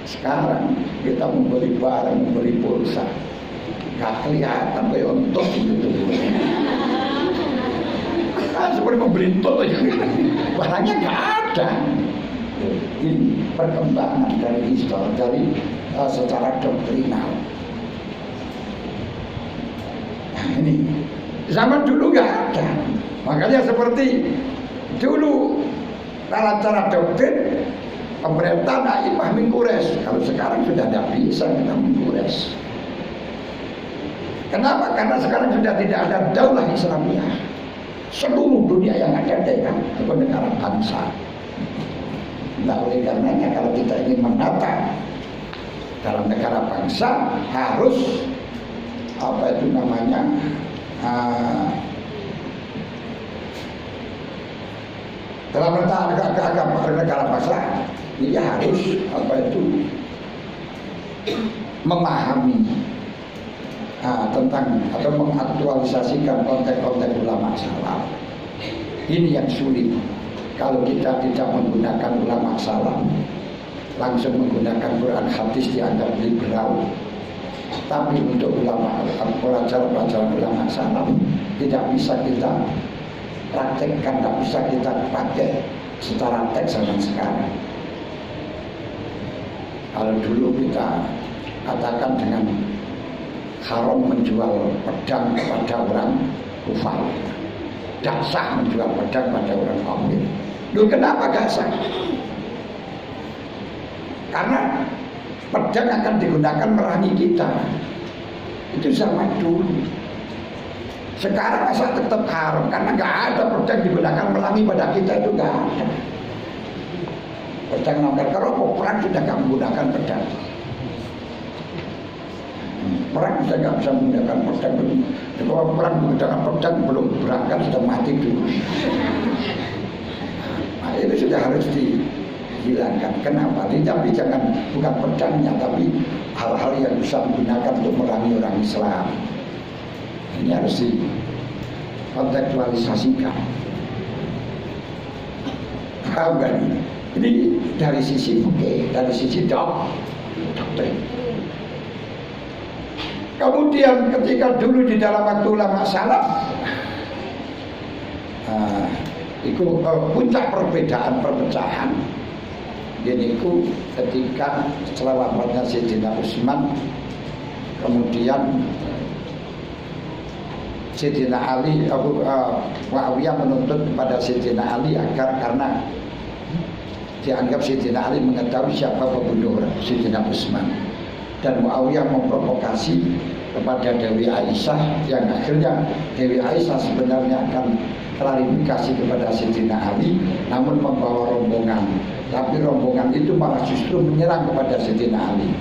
Sekarang kita membeli barang, membeli pulsa, nggak kelihatan kayak untuk gitu. Kan seperti membeli tol aja, barangnya nggak ada. Ini perkembangan dari histori, dari secara doktrinal. Nah, ini zaman dulu nggak ada, makanya seperti dulu dalam cara doktrin pemerintah naimah mengkures. Kalau sekarang sudah tidak bisa kita mengkures. Kenapa? Karena sekarang sudah tidak ada daulah Islamiyah. Seluruh dunia yang ada adalah negara bangsa. Nah, oleh karenanya kalau kita ingin menata dalam negara bangsa harus apa itu namanya dalam negara bangsa ini harus apa itu memahami tentang atau mengaktualisasikan konteks-konteks ulama salaf. Ini yang sulit. Kalau kita tidak menggunakan ulama salaf, langsung menggunakan Quran hadis dianggap liberal. Tapi untuk ulama pelajaran ulama salaf tidak bisa kita praktekkan, tidak bisa kita pakai secara teks zaman sekarang. Kalau dulu kita katakan dengan haram menjual pedang kepada orang kufar, tidak sah menjual pedang pada orang kafir. Loh, kenapa gak sah? Karena pedang akan digunakan merangi kita. Itu zaman dulu. Sekarang masa tetap haram karena nggak ada pedang digunakan merangi pada kita, itu nggak ada. Pedang nongkel kerokok, perang sudah nggak menggunakan pedang. Perang sudah nggak bisa menggunakan pedang. Kalau perang menggunakan pedang belum berangkat sudah mati dulu. Nah, itu sudah harus dihilangkan. Kenapa? Tapi jangan bukan pedangnya, tapi hal-hal yang bisa digunakan untuk merangi orang Islam. Ini harus dikontekstualisasikan. Paham kan? Ini dari sisi fikih, dari sisi doktrin. Kemudian ketika dulu di dalam waktu ulama salaf, itu puncak perbedaan perpecahan. Ini ketika setelah wafatnya Sayyidina Utsman, kemudian Sayyidina Ali, Muawiyah menuntut kepada Sayyidina Ali agar karena dianggap Sayyidina Ali mengetahui siapa pembunuh Sayyidina Utsman, dan Muawiyah memprovokasi kepada Dewi Aisyah yang akhirnya Dewi Aisyah sebenarnya akan klarifikasi kepada Sayyidina Ali namun membawa rombongan, tapi rombongan itu malah justru menyerang kepada Sayyidina Ali,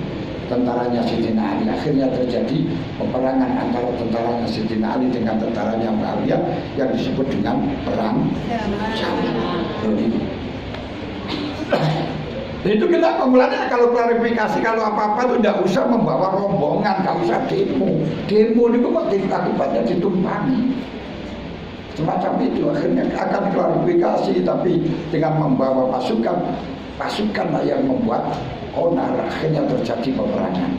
tentaranya Sayyidina Ali. Akhirnya terjadi peperangan antara tentaranya Sayyidina Ali dengan tentaranya Muawiyah yang disebut dengan perang Jamal. Itu kenapa mulanya kalau klarifikasi, kalau apa-apa itu tidak usah membawa rombongan, tidak usah demo. Demo itu akibatnya ditumpangi. Semacam itu akhirnya akan klarifikasi, tapi dengan membawa pasukan yang membuat onar, akhirnya terjadi peperangan.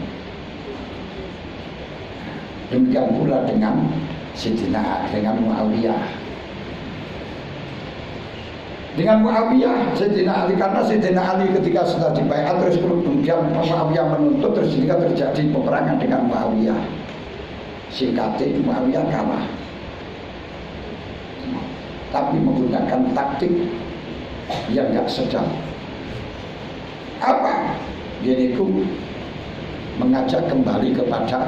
Demikian pula dengan Muawiyah. Dengan Muawiyah, Sayyidina Ali, karena Sayyidina Ali ketika sudah dibaiat terus kemudian Muawiyah menuntut, terus sehingga terjadi peperangan dengan Muawiyah. Singkatnya Muawiyah kalah, tapi menggunakan taktik yang gak sedap. Apa? Yaitu mengajak kembali kepada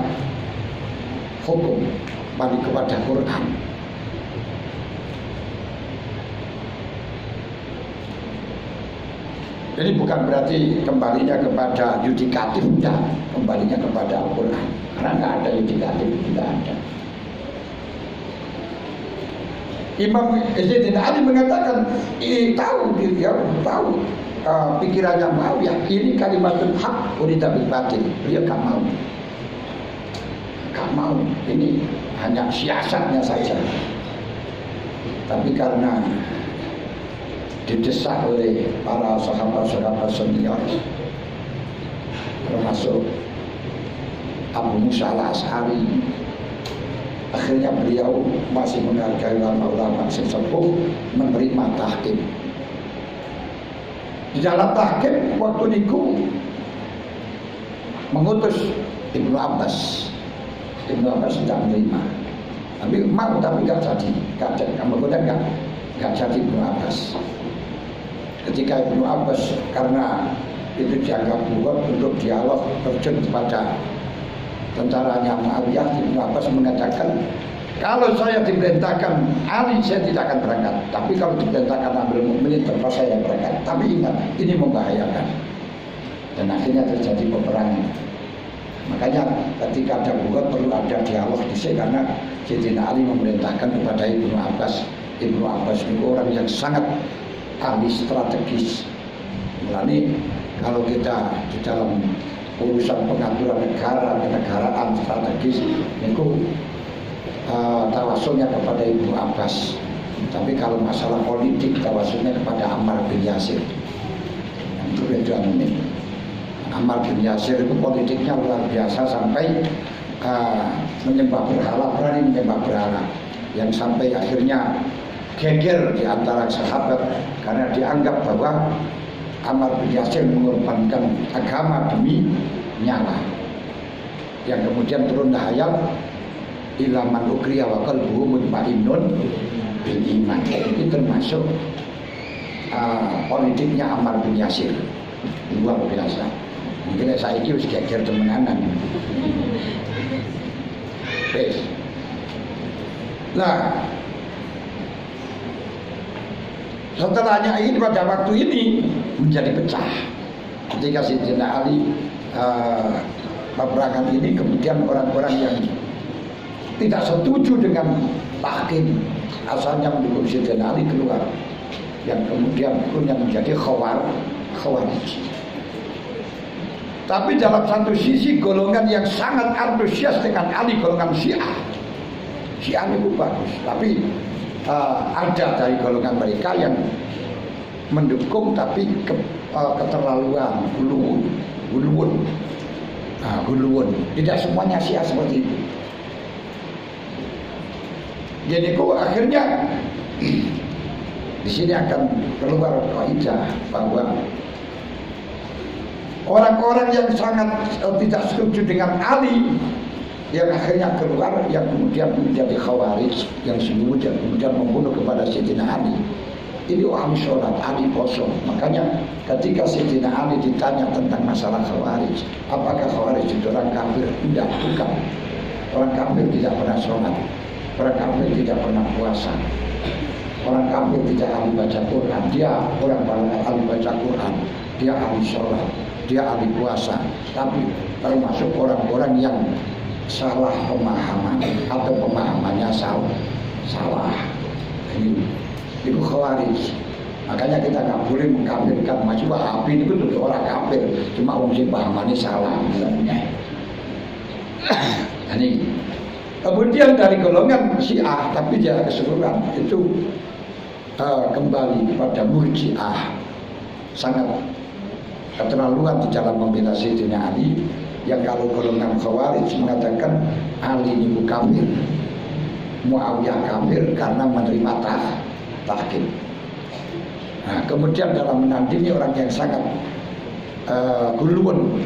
hukum, kembali kepada Quran. Jadi bukan berarti kembalinya kepada yudikatif, tidak, kembalinya kepada Al-Quran. Karena nggak ada yudikatif, tidak ada. Imam Sayyidina Ali mengatakan, ini tahu pikirannya Muawiyah, ini kalimatun hak urida bil batil. Beliau gak mau, ini hanya siasatnya saja. Tapi karena didesak oleh para sahabat-sahabat senior, termasuk Abu Musa al-Asy'ari. Akhirnya beliau masih menghargai ulama-ulama sesepuh, menerima tahkim. Di dalam tahkim waktu niku mengutus Ibnu Abbas. Ibnu Abbas tidak menerima. Tapi mau tapi gak jadi. Kemudian gak jadi Ibnu Abbas. Ketika Ibnu Abbas karena itu dianggap buat untuk dialog terjun kepada tentaranya Muawiyah, Ibnu Abbas mengatakan, kalau saya diperintahkan Ali saya tidak akan berangkat, tapi kalau diperintahkan Amirul Mukminin terpaksa saya berangkat. Tapi ingat, ini membahayakan. Dan akhirnya terjadi peperangan. Makanya ketika ada buat perlu ada dialog di sini, karena Sayyidina Ali memerintahkan kepada Ibnu Abbas. Ibnu Abbas itu orang yang sangat ahli strategis. Mulai kalau kita di dalam urusan pengaturan negara, kenegaraan strategis itu tawasulnya kepada Ibnu Abbas. Tapi kalau masalah politik tawasulnya kepada Ammar bin Yasir. Itu beda ini. Ammar bin Yasir itu politiknya luar biasa sampai menyembah berhala, berani menyembah berhala, yang sampai akhirnya geger di antara sahabat karena dianggap bahwa Ammar bin Yasir mengorbankan agama demi nyala. Yang kemudian turun ayat illa man ukriya wa qalbuhu mutmainnun bil iman. Itu termasuk politiknya Ammar bin Yasir, luar biasa. Mungkin saya ini harus geger temenanan. Nah, setelahnya ini pada waktu ini menjadi pecah. Ketika Sayyidina Ali peperangan ini, kemudian orang-orang yang tidak setuju dengan tahkim asalnya mendukung Sayyidina Ali keluar, yang kemudian yang menjadi Khawarij. Tapi dalam satu sisi golongan yang sangat antusias dengan Ali, golongan Syiah itu bagus. Tapi ada dari golongan mereka yang mendukung tapi keterlaluan, guluwun. Tidak semuanya Syiah seperti itu. Jadi akhirnya di sini akan keluar kaidah bahwa orang-orang yang sangat tidak setuju dengan Ali, yang akhirnya keluar, yang kemudian menjadi Khawarij, yang sembunyi dan kemudian membunuh kepada Sayyidina Ali. Ini ahli sholat, ahli poso. Makanya ketika Sayyidina Ali ditanya tentang masalah Khawarij, apakah Khawarij itu orang kafir? Tidak, bukan. Orang kafir tidak pernah sholat, orang kafir tidak pernah puasa, orang kafir tidak ahli baca Quran. Dia orang ahli baca Quran, dia ahli sholat, dia ahli puasa, tapi termasuk orang-orang yang salah pemahaman atau pemahamannya salah. Itu Khawarij. Makanya kita nggak boleh mengkafirkan. Masih Wahabi itu tuh orang kafir, cuma orang sih pahamannya salah. Ini kemudian dari golongan Syiah, tapi dia keseluruhan itu kembali kepada Murji'ah, sangat keterlaluan di dalam membela Sayyidina Ali. Yang kalau golongan Khawarij mengatakan Ali ini kafir, Muawiyah kafir karena menerima tahkim. Nah, kemudian dalam menandingi orang yang sangat guluan,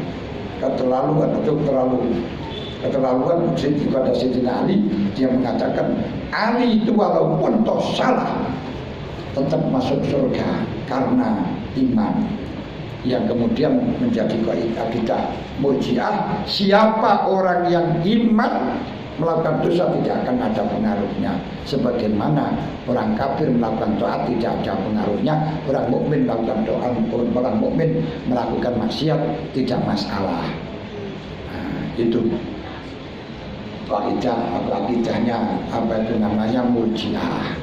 keterlaluan atau keterlaluan kepada Sayyidina Ali, dia mengatakan Ali itu walaupun toh salah tetap masuk surga karena iman. Yang kemudian menjadi kaidah Murji'ah, siapa orang yang iman melakukan dosa tidak akan ada pengaruhnya, sebagaimana orang kafir melakukan taat tidak ada pengaruhnya, orang mukmin melakukan doa, orang mukmin melakukan maksiat tidak masalah. Nah, itu akidahnya apa itu namanya Murji'ah.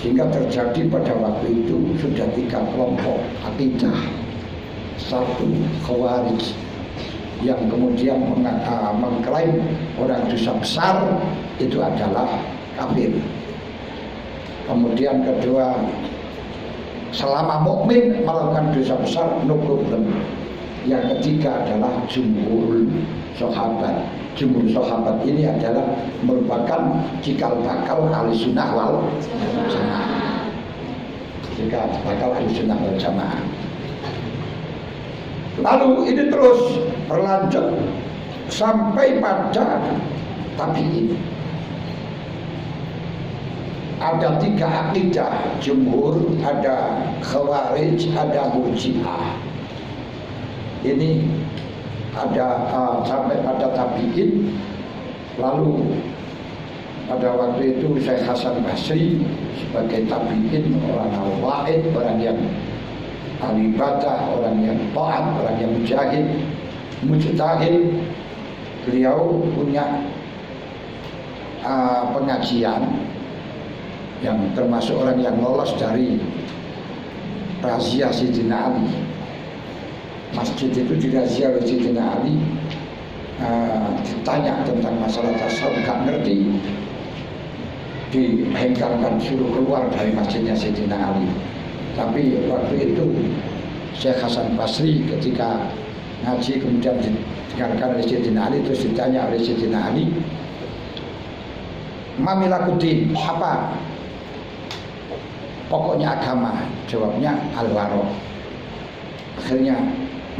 Sehingga terjadi pada waktu itu sudah 3 kelompok akidah. Satu Khawarij yang kemudian mengklaim orang dosa besar itu adalah kafir. Kemudian kedua, selama mukmin melakukan dosa besar no problem. Yang ketiga adalah jumhur sahabat. Jumhur sahabat ini adalah merupakan cikal bakal ahlussunnah wal jamaah. Cikal bakal ahlussunnah wal jamaah. Lalu ini terus berlanjut sampai pada tabi'in. Ada 3 akidah jumhur, ada khawarij, ada murji'ah. Ini ada sampai pada tabi'in. Lalu pada waktu itu Syekh Hasan Basri sebagai tabi'in, orang al-wa'id, orang yang ahli ibadah, orang yang taat, orang yang mujtahid. Beliau punya pengajian yang termasuk orang yang lolos dari razia Sayyidina Ali. Masjid itu dirazia oleh Sayyidina Ali. Ditanya tentang masalah tasawuf, gak ngerti, dihengkangkan, suruh keluar dari masjidnya Sayyidina Ali. Tapi waktu itu Syekh Hasan Basri ketika ngaji kemudian didengarkan oleh Sayyidina Ali, terus ditanya oleh Sayyidina Ali, "Mamilakuddin, apa pokoknya agama?" Jawabnya al-waro. Akhirnya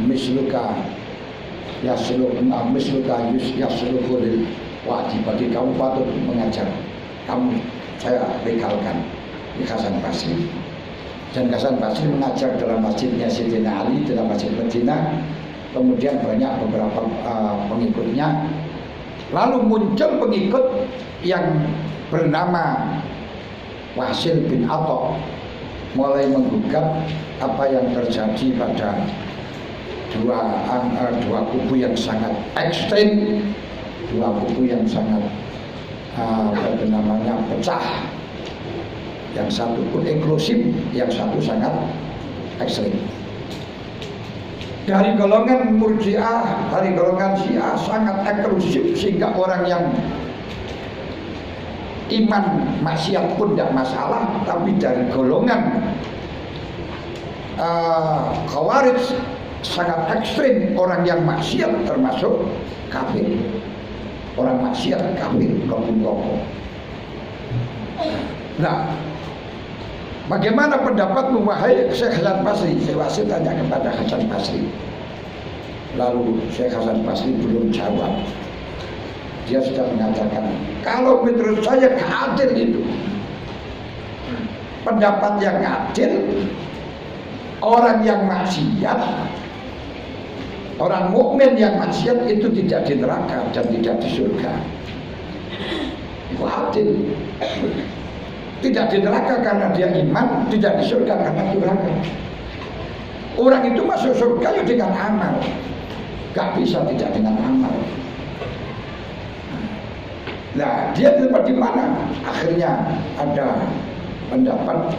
misluka yaslukul wajib, bagi kamu patut mengajar, kamu saya legalkan. Di Hasan Basri. Dan Hasan Basri mengajar dalam masjidnya Sayyidina Ali, dalam masjid Madinah. Kemudian banyak beberapa pengikutnya. Lalu muncul pengikut yang bernama Wasil bin Atha, mulai menggugat apa yang terjadi pada dua kubu yang sangat ekstrem, dua kubu yang sangat pecah. Yang satu pun eksklusif, yang satu sangat ekstrem. Dari golongan Murji'ah, dari golongan Syiah sangat eksklusif, sehingga orang yang iman maksiat pun tidak masalah. Tapi dari golongan Khawarij sangat ekstrim, orang yang maksiat termasuk kafir. Orang maksiat kafir, rokok. Nah, bagaimana pendapatmu wahai Syekh Hasan Basri? Syekh Basri tanya kepada Hasan Basri. Lalu Syekh Hasan Basri belum jawab. Dia sudah mengatakan, kalau menurut saya adil itu. Pendapat yang adil, orang yang maksiat, orang mukmin yang maksiat itu tidak di neraka dan tidak di surga. Itu adil. Tidak di neraka karena dia iman, tidak di surga karena durhaka. Orang itu masuk surga ya dengan amal, gak bisa tidak dengan amal. Nah, dia tempat di mana? Akhirnya ada pendapat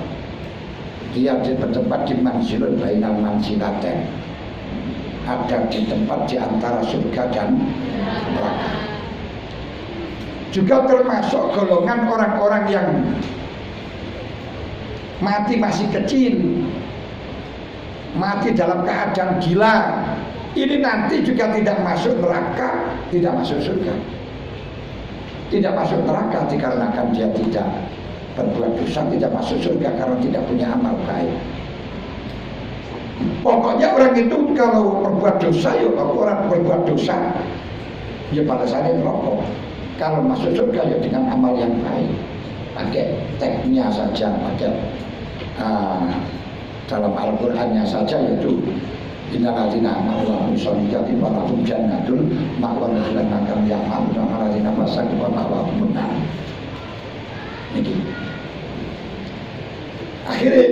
dia di tempat di manzilun bainal manzilatain. Ada di tempat di antara surga dan neraka. Juga termasuk golongan orang-orang yang mati masih kecil, mati dalam keadaan gila. Ini nanti juga tidak masuk neraka, tidak masuk surga. Tidak masuk neraka dikarenakan dia tidak berbuat dosa, tidak masuk surga karena tidak punya amal baik. Pokoknya orang itu kalau berbuat dosa, ya orang berbuat dosa, ya balasannya neraka. Kalau masuk surga ya dengan amal yang baik, pakai teksnya saja, pakai dalam Al-Qur'annya saja, yaitu innal ladzina amanu wa amilus sholihati falahum jannatul ma'wa nuzulun kama ya'maluna alladzina fasaqu wa ma'wahum nar. Niki. Akhirnya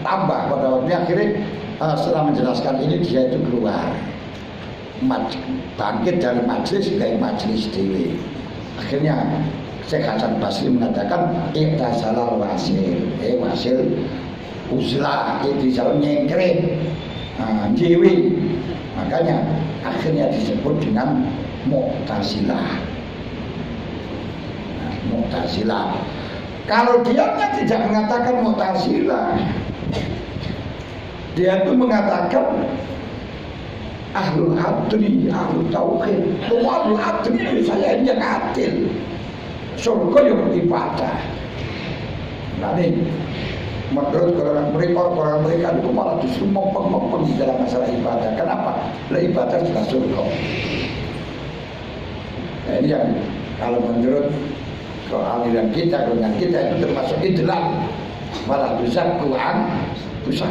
tambah pada waktu akhirnya setelah menjelaskan ini dia itu keluar, bangkit dari majelis dari majelis dewi. Akhirnya Syekh Hasan Basri mengatakan i'tazalal Wasil, Wasil uzlah, itu jalan nyengkret dewi. Makanya akhirnya disebut dengan Mu'tazilah. Mu'tazilah. Kalau dia tidak mengatakan Mu'tazilah, Dia itu mengatakan ahlul adri, ahlul tauhid. Ahlul adri itu saya ini yang adil. Surga yang ibadah. Nah ini menurut orang mereka itu malah justru mempeng di dalam masalah ibadah. Kenapa? Lah ibadah sudah surga. Nah, ini yang kalau menurut aliran kita, dengan kita itu termasuk idlal. Malah bisa kuang, bisa.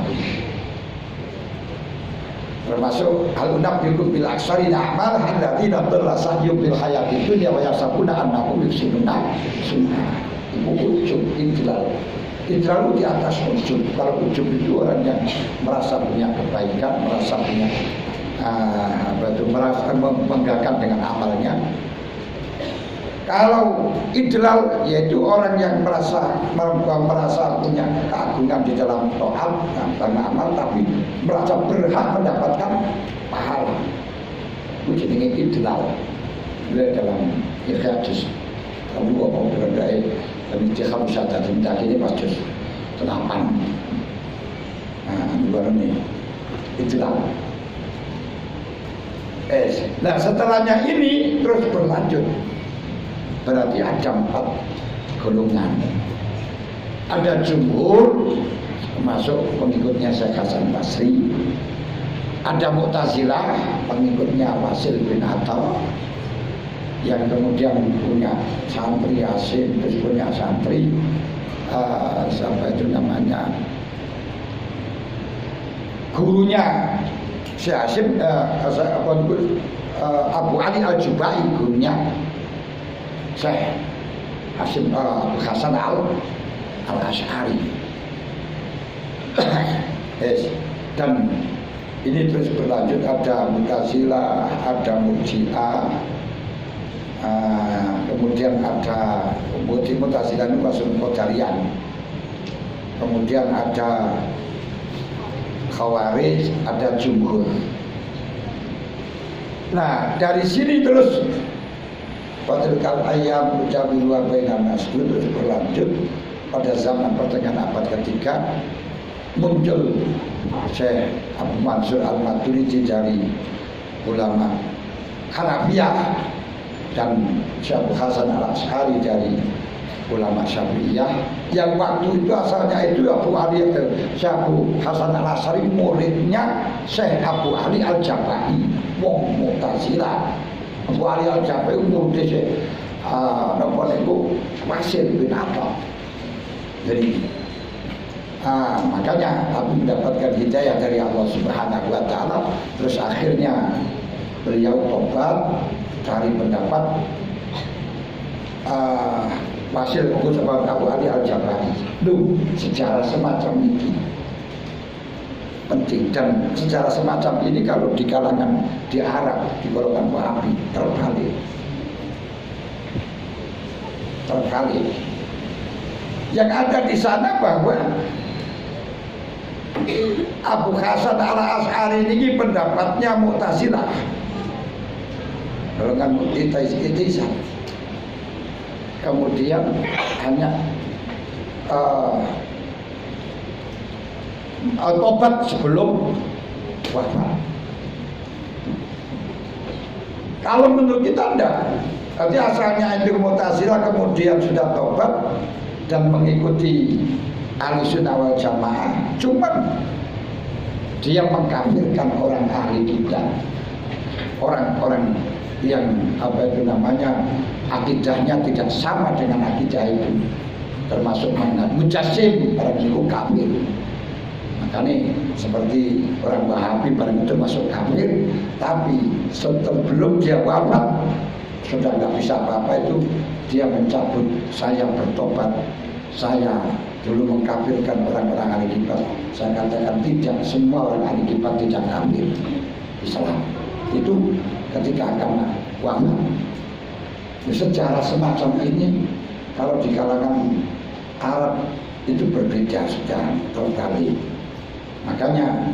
Termasuk al-unabbiukum bil aksari amal alladziina dhalla sahyuhum bil hayatid dunya wa yahsabuna annahum yuhsinuna sunna. Itu ujub idlal. Idlal di atas ujub. Kalau ujub itu orang yang merasa punya kebaikan, merasa punya merasa membanggakan dengan amalnya. Kalau idlal yaitu orang yang merasa punya keagungan di dalam taat dan amal, tapi merasa berhak mendapatkan pahala. Itu jenenge idlal. Dalam Ikhlas kamu mau berandai dan ikhlas wisata tindak ini pas juz 8. Nah, baru ini idlal. Nah setelahnya ini terus berlanjut. Berarti ada 4 golongan. Ada jumhur, termasuk pengikutnya Syekh Hasan Basri. Ada Mu'tazilah, pengikutnya Wasil bin Atta, yang kemudian punya santri Hasim, terus punya santri siapa itu namanya, gurunya Syekh Hasim, Abu Ali Al-Jubai, gurunya Syekh Hasim Hasan Al-Asy'ari. Dan ini terus berlanjut, ada Mu'tazilah, ada Murji'ah, kemudian ada Mu'tazilah itu masuk Qadariyah, kemudian ada Khawarij, ada Jumhur. Nah dari sini terus Fatilkal ayyam nujawilu bainan nas, terus berlanjut pada zaman pertengahan abad ketiga muncul Syekh Abu Mansur Al-Maturidi dari ulama Hanafiyah dan Syekh Abu Hasan Al-Asy'ari dari ulama Syafi'iyah, yang waktu itu asalnya itu Abu Ali Syekh Abu Hasan Al-Asy'ari muridnya Syekh Abu Ali Al-Jabai, wong Mu'tazilah. Abu Ali Al-Jabai murid Syekh Wasil bin Atta. Jadi makanya Abu mendapatkan hidayah dari Allah Subhanahu wa taala, terus akhirnya beliau tobat cari pendapat Wasil bin Abu Ali Al-Jabai. Sejarah semacam ini penting, dan secara semacam ini kalau di kalangan di Arab, di golongan Wahabi terbalik. Yang ada di sana bahwa Abu Hasan Al-Asy'ari ini pendapatnya Mu'tazilah, golongan Mu'tazilah. Kemudian hanya tobat sebelum wafat. Kalau menurut kita enggak. Berarti asalnya itu Mu'tazilah, kemudian sudah tobat dan mengikuti Ahlussunnah wal Jamaah. Cuman dia mengkafirkan orang ahli kitab, orang-orang yang akidahnya tidak sama dengan akidah itu, termasuk Mujassim, orang itu kafir. Makanya seperti orang Wahabi barang itu masuk kafir, tapi sebelum dia wafat sudah nggak bisa apa-apa itu dia mencabut, saya bertobat, saya dulu mengkafirkan orang-orang ahli kitab, saya katakan tidak, semua orang ahli kitab tidak kafir Islam. Itu ketika akan wafat. Sejarah semacam ini kalau di kalangan Arab itu berbeda secara terbalik. Makanya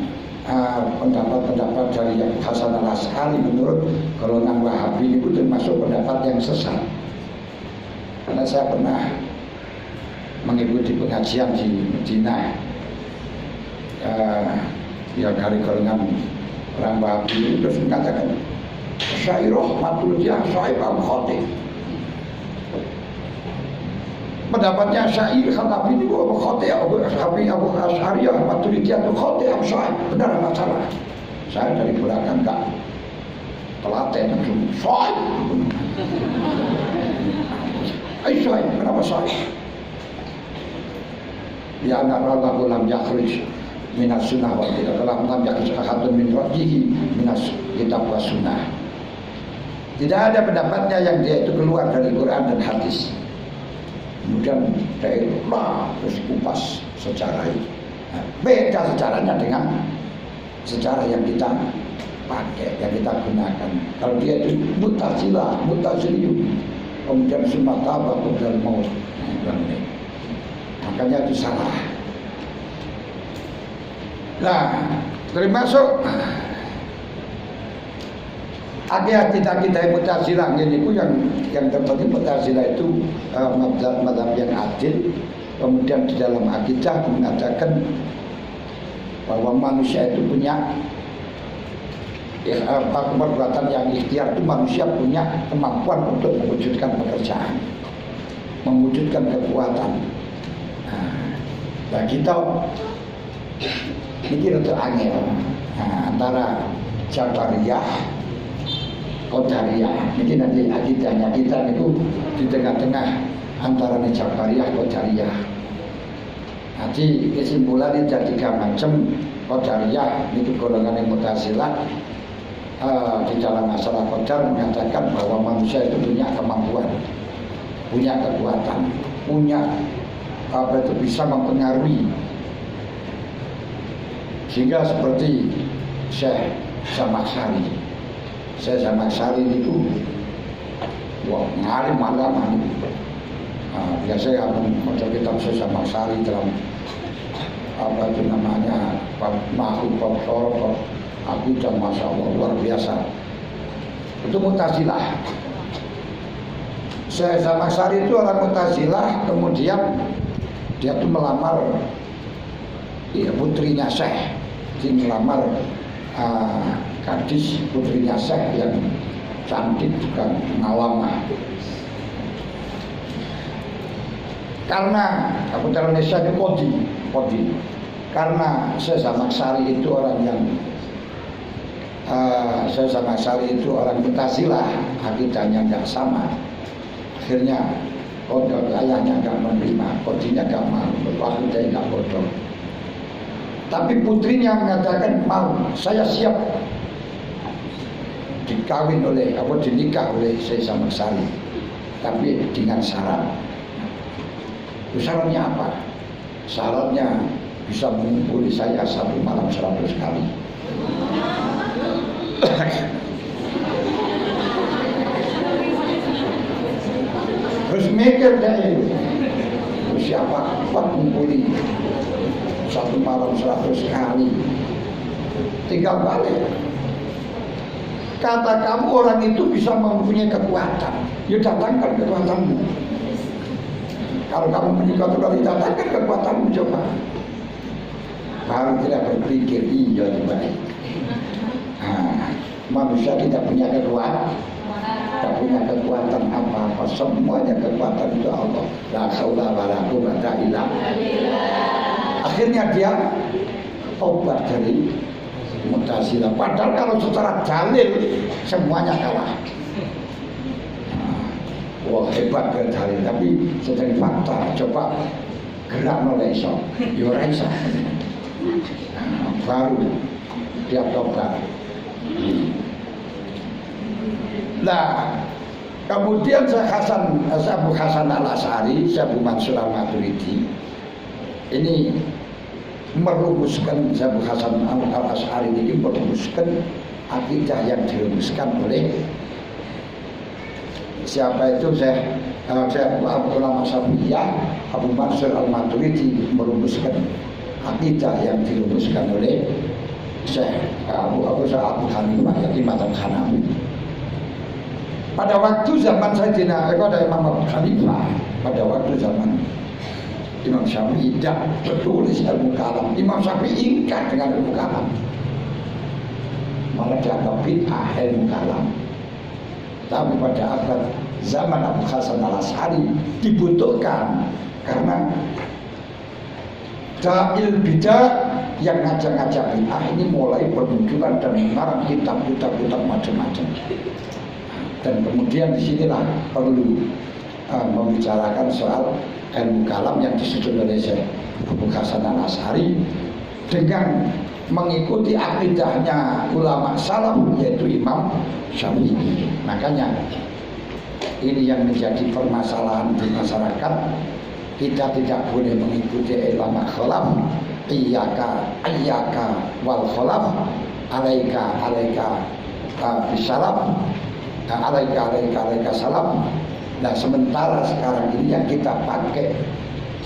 pendapat-pendapat dari Hasan Al-Asy'ari menurut golongan Wahabi itu termasuk pendapat yang sesat. Karena saya pernah mengikuti pengajian di Madinah, ya dari golongan orang Wahabi terus mengatakan Syairah Maturidiyah Syair Al-Khatib. Pendapatnya Syair Khatabi ini Abu Khatib Abu Asy'ariyah Maturidiyah itu Khatib Syair, benar apa salah? Saya dari belakang enggak telaten langsung Syair. Syair, kenapa Syair? Ya naralahu lam yakhruj minas sunnah wal kitab, lam yakhruj ahadun min rajhihi minas kitab was sunnah. Tidak ada pendapatnya yang dia itu keluar dari Quran dan hadis. Kemudian dari terus kupas secara itu. Nah, beda secaranya dengan secara yang kita pakai, yang kita gunakan. Kalau dia itu mutazilah, mutaziliyun, kemudian sunnah tabaq dan maut. Makanya itu salah. Nah, termasuk akidah kita Mu'tazilah ini ku yang terpenting Mu'tazilah itu mazhab yang adil. Kemudian di dalam akidah mengatakan bahwa manusia itu punya perbuatan yang ikhtiar, itu manusia punya kemampuan untuk mewujudkan pekerjaan, mewujudkan kekuatan. Nah kita mikir untuk angel antara Jabariyah Qadariyah. Ini nanti akidahnya kita itu di tengah-tengah antara Jabariyah Qadariyah. Nanti kesimpulannya jadi 3 macam. Qadariyah itu golongan yang Mu'tazilah di dalam masalah qadar mengatakan bahwa manusia itu punya kemampuan, punya kekuatan, punya itu bisa mempengaruhi, sehingga seperti Syekh Zamakhsyari. Syekh Zamakhsyari itu ngalim agama. Biasanya baca kitab Syekh Zamakhsyari dalam apa itu namanya Mahfud Sorot, aku dan Masya Allah luar biasa. Itu Mu'tazilah. Syekh Zamakhsyari itu orang Mu'tazilah, kemudian dia tuh melamar putrinya Syekh, dia melamar gadis putrinya Syekh yang cantik juga ngalamah. Karena putra Indonesia itu kodi. Karena Syekh Zamakhsyari itu orang yang Syekh Zamakhsyari itu orang Mu'tazilah, akidahnya nggak sama. Akhirnya ayahnya nggak menerima, kodinya nggak mau, wakilnya nggak bodoh. Tapi putrinya mengatakan mau, saya siap dikawin oleh dinikah oleh Syekh Zamakhsyari, tapi dengan syarat. Syaratnya apa? Syaratnya bisa mengumpuli saya 1 malam 100 kali. Terus mikir deh, siapa kuat mengumpuli 1 malam 100 kali? Tinggal balik. Kata kamu orang itu bisa mempunyai kekuatan, ya datangkan kekuatanmu. Kalau kamu punya kekuatan, datangkan kekuatanmu, coba. Baru tidak berpikir, iya coba. Manusia tidak punya kekuatan, tidak punya kekuatan apa-apa, semuanya kekuatan itu Allah. La haula wala quwwata illa billah. Akhirnya dia tobat dari Mu'tazilah. Padahal kalau secara dalil semuanya kalah. Wah hebat dalil, tapi secara fakta coba gerak oleh iso, ora iso. Baru dia tobat. Nah, kemudian Abu Hasan Al-Asy'ari, Abu Mansur Al-Maturidi ini merumuskan, Abu Hasan Al-Asy'ari ini merumuskan akidah yang dirumuskan oleh siapa itu? Saya ulama Syafi'iyah, Abu Mansur Al-Maturidi merumuskan akidah yang dirumuskan oleh Syekh Abu Hanifah, yaitu mazhab Hanafi. Pada waktu zaman Sayyidina ada Imam Abu Hanifah, pada waktu zaman Imam Syafi'i tidak bertulis ilmu kalam. Imam Syafi'i ingkar dengan ilmu kalam, malah dianggap bid'ah ilmu kalam. Tapi pada abad zaman Abu Hasan al-Asy'ari dibutuhkan, karena da'il bidah yang ngajak-ngajak bid'ah ini mulai bermunculan dan mengarang kitab macam-macam. Dan kemudian disinilah perlu membicarakan soal ilmu kalam yang disusun oleh Syekh Abu Hasan al-Asy'ari dengan mengikuti akidahnya ulama salaf, yaitu Imam Syafi'i. Makanya ini yang menjadi permasalahan di masyarakat. Kita tidak boleh mengikuti ulama khalaf. Iyyaka wal khalaf, alaika bisalaf, alaika salaf. Nah, sementara sekarang ini yang kita pakai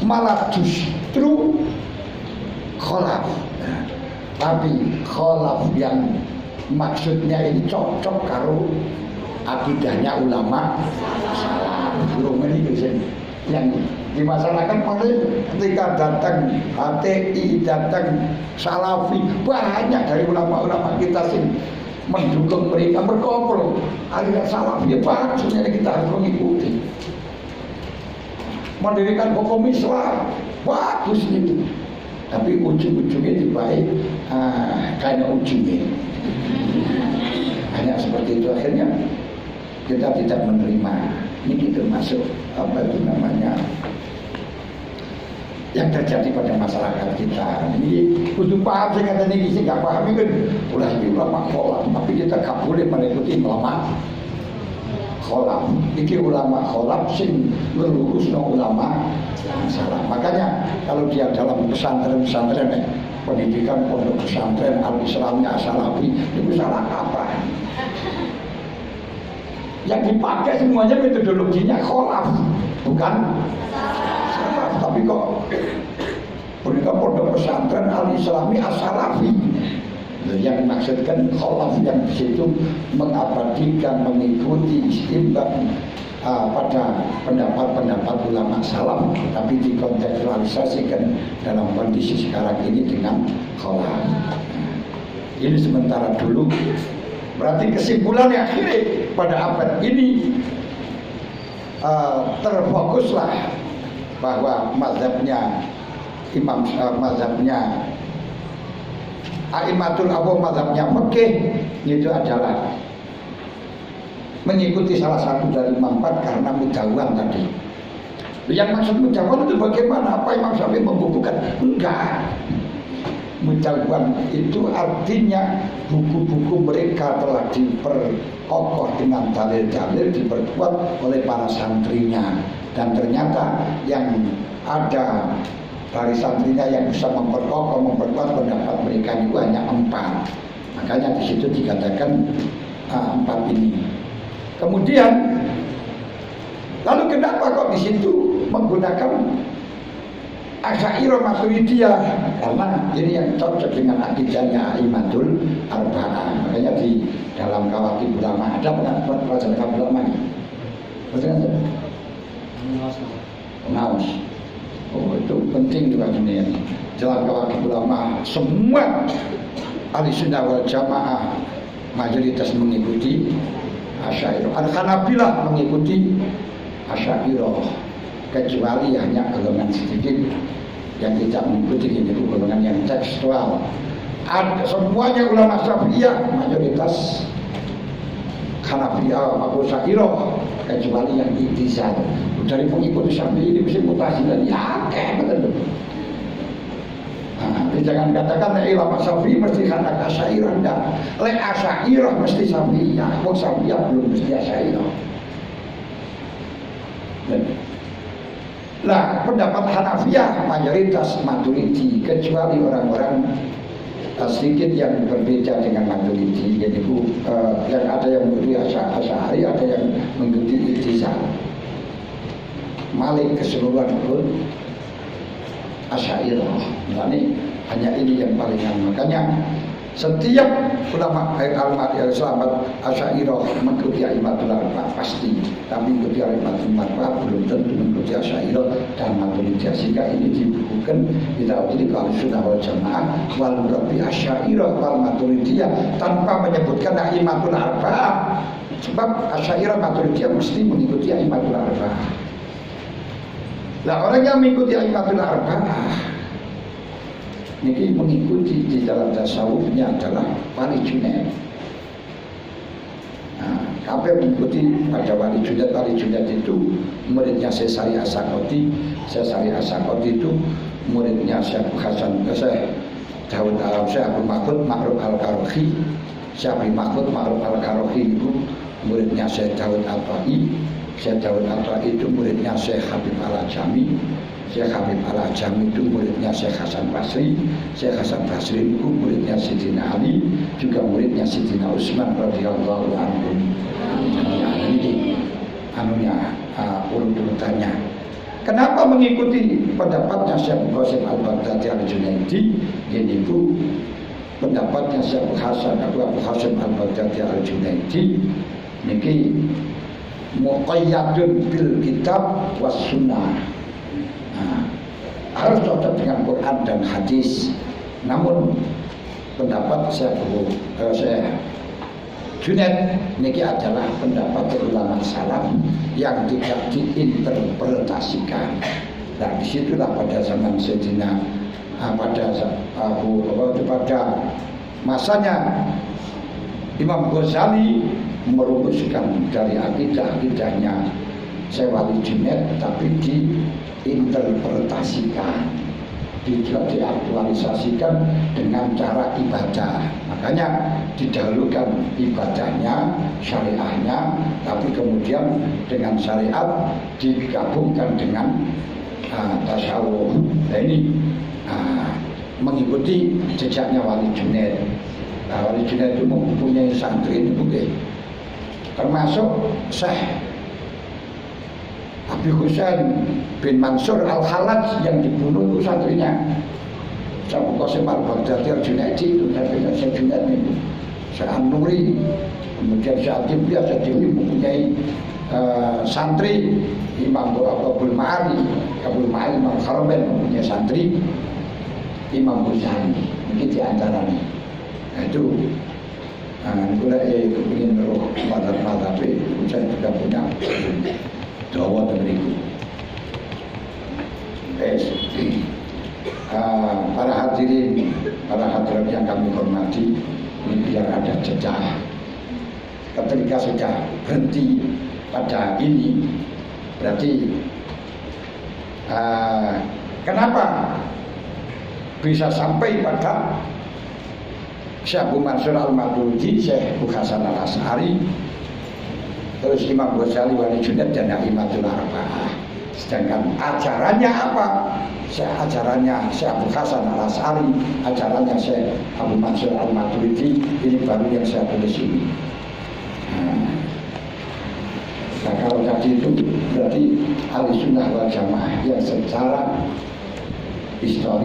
malah justru khalaf. Tapi khalaf yang maksudnya ini cocok karo akidahnya ulama salaf. Yang di masyarakat paling ketika datang HTI, datang Salafi, banyak dari ulama-ulama kita sih mendukung mereka, berkumpul aliran Salafi. Ya maksudnya kita harus mengikuti, mendirikan hukum Islam, bagus itu. Tapi ujung-ujungnya dibaik kayak ujungnya hanya seperti itu. Akhirnya kita tidak menerima. Ini termasuk apa itu namanya yang terjadi pada masyarakat kita. Ini kudu paham, saya kata ini nggak paham kan ulah ini ulama kholaf, tapi kita gak boleh mengikuti ulama kholaf. Ini ulama kholaf sing lurus no ulama salah. Makanya kalau dia dalam pesantren pendidikan pondok pesantren al-Islamnya Salafi, itu salah kaprah. Yang dipakai semuanya metodologinya kholaf, bukan salaf. Tapi kok pendidikan pondok pesantren al-Islami as-Salafi, yang dimaksudkan kholaf yang di situ mengabadikan, mengikuti istimbang pada pendapat-pendapat ulama salaf, tapi dikontekstualisasikan dalam kondisi sekarang ini dengan kholaf. Ini sementara dulu. Berarti kesimpulannya akhirnya pada abad ini terfokuslah bahwa mazhabnya mazhabnya A'immatul Abu, mazhabnya fikih itu adalah mengikuti salah satu dari Imam 4 karena mudawwan tadi. Yang maksud mudawwan itu bagaimana? Apa Imam Syafi'i membukukan? Enggak. Mudawwan itu artinya buku-buku mereka telah diperkokoh dengan dalil-dalil, diperkuat oleh para santrinya, dan ternyata yang ada dari santrinya yang bisa memperkuat pendapat mereka itu hanya 4. Makanya di situ dikatakan 4 ini. Kemudian lalu kenapa kok di situ menggunakan Asy'ariyah Maturidiyah? Karena ini yang cocok dengan akidahnya A'immatul Arba'ah. Makanya di dalam Kawakib Ulama ada pelajaran Kawakib Ulama ini. Betul kan? Naus. Oh, itu penting juga ini ya. Dalam Kawakib Ulama semua Ahlussunnah wal Jamaah mayoritas mengikuti Asy'ariyah. Al-Hanabilah mengikuti Asy'ariyah, kecuali hanya golongan sedikit yang tidak mengikuti ini, golongan yang tekstual. Semuanya ulama Syafi'iyah mayoritas Hanafiyah atau Asy'ariyah, kecuali yang iktizal. Dari pengikut Syafi'i ini bisa mutasi dan ya betul. Jangan katakan ulama Syafi'i mesti anak Asy'ariyah, enggak. Le Asy'ariyah mesti Syafi'iyah, kok Syafi'iyah belum mesti Asy'ariyah. Nah, pendapat Hanafiyah mayoritas Maturidi, kecuali orang-orang sedikit yang berbeda dengan Maturidi, yaitu yang ada yang mengikuti Asy'ari, ada yang mengikuti Iktizal. Malik keseluruhan pun Asy'ariyah. Ini hanya ini yang paling. Makanya Setiap ulama selamat Asy'ariyah mengikuti A'immatul Arba'ah pasti, tapi mengikuti A'immatul Arba'ah belum tentu mengikuti Asy'ariyah dan Maturidiyah. Sehingga ini dibukukan kita jadi kalau sudah wal jamaah wal murabbi Asy'ariyah wal Maturidiyah tanpa menyebutkan A'immatul Arba'ah. Sebab Asy'ariyah Maturidiyah mesti mengikuti A'immatul Arba'ah. Nah, orang yang mengikuti A'immatul Arba'ah ini mengikuti di dalam tasawufnya adalah Wali Junaid. Nah, KP mengikuti pada Wali Junaid. Wali Junaid itu muridnya Syekh Sari As-Sakoti. Syekh Sari As-Sakoti itu muridnya Syekh Hasan, Syekh Daud Syekh Abdul Mahfud Ma'ruf Al-Karohi. Syekh Abdul Mahfud Ma'ruf Al-Karohi itu muridnya Syekh Daud Al-Ta'i. Syekh Daud Al-Ta'i itu muridnya Syekh Habib Al-Ajami. Syekh Habib Al-Ajami itu muridnya Syekh Hasan Basri. Syekh Hasan Basri itu muridnya Sidina Ali, juga muridnya Sidina Utsman radhiyallahu anhu. Ini urut-urutannya. Kenapa mengikuti pendapatnya Syekh Qasim Al-Baghdadi Al-Junaidi? Ini Bu, pendapatnya Syekh Hasan Abu Hasim Al-Baghdadi Al-Junaidi niki muqayyadun bil kitab was sunnah. Harus cocok dengan Quran dan hadis. Namun pendapat Syekh Junaid niki adalah pendapat ulama salaf yang tidak diinterpretasikan. Nah, disitulah pada zaman Sayyidina pada masanya Imam Ghazali merumuskan dari akidahnya Syekh Wali Junaid, tapi diinterpretasikan, diaktualisasikan dengan cara ibadah. Makanya didahulukan ibadahnya, syariahnya, tapi kemudian dengan syariat digabungkan dengan tasawuf. Nah ini mengikuti jejaknya Wali Junaid. Nah, Wali Junaid itu mempunyai santri itu termasuk Syekh Habib Husain bin Mansur Al-Halaj yang dibunuh itu santrinya Syekh Qasim Al-Baghdadi Al-Junaidi itu santrinya Syekh Junaid itu. Syekh An-Nuri, kemudian Syekh Adibiyah mempunyai santri Imam Abdul Ma'ali Imam Haramain mempunyai santri Imam Ghazali. Ini di antaranya. Nah itu mulai ingin roh madhab saya juga punya dakwah berikut. Para hadirin, para hadirat yang kami hormati, ini biar ada jeda. Ketika sudah berhenti pada ini, berarti kenapa bisa sampai pada Syekh Abu Mansur Al-Maturidi, Syekh Abu Hasan Al-Asy'ari, terus Imam Ghazali, Wali Junaid dan A'immatul Arba'ah. Sedangkan ajarannya apa? Ajarannya Syekh Abu Hasan Al-Asy'ari, ajarannya Syekh Abu Mansur Al-Maturidi, ini baru yang saya tulis ini. Nah kalau tadi itu berarti Ahlussunnah wal Jamaah yang secara histori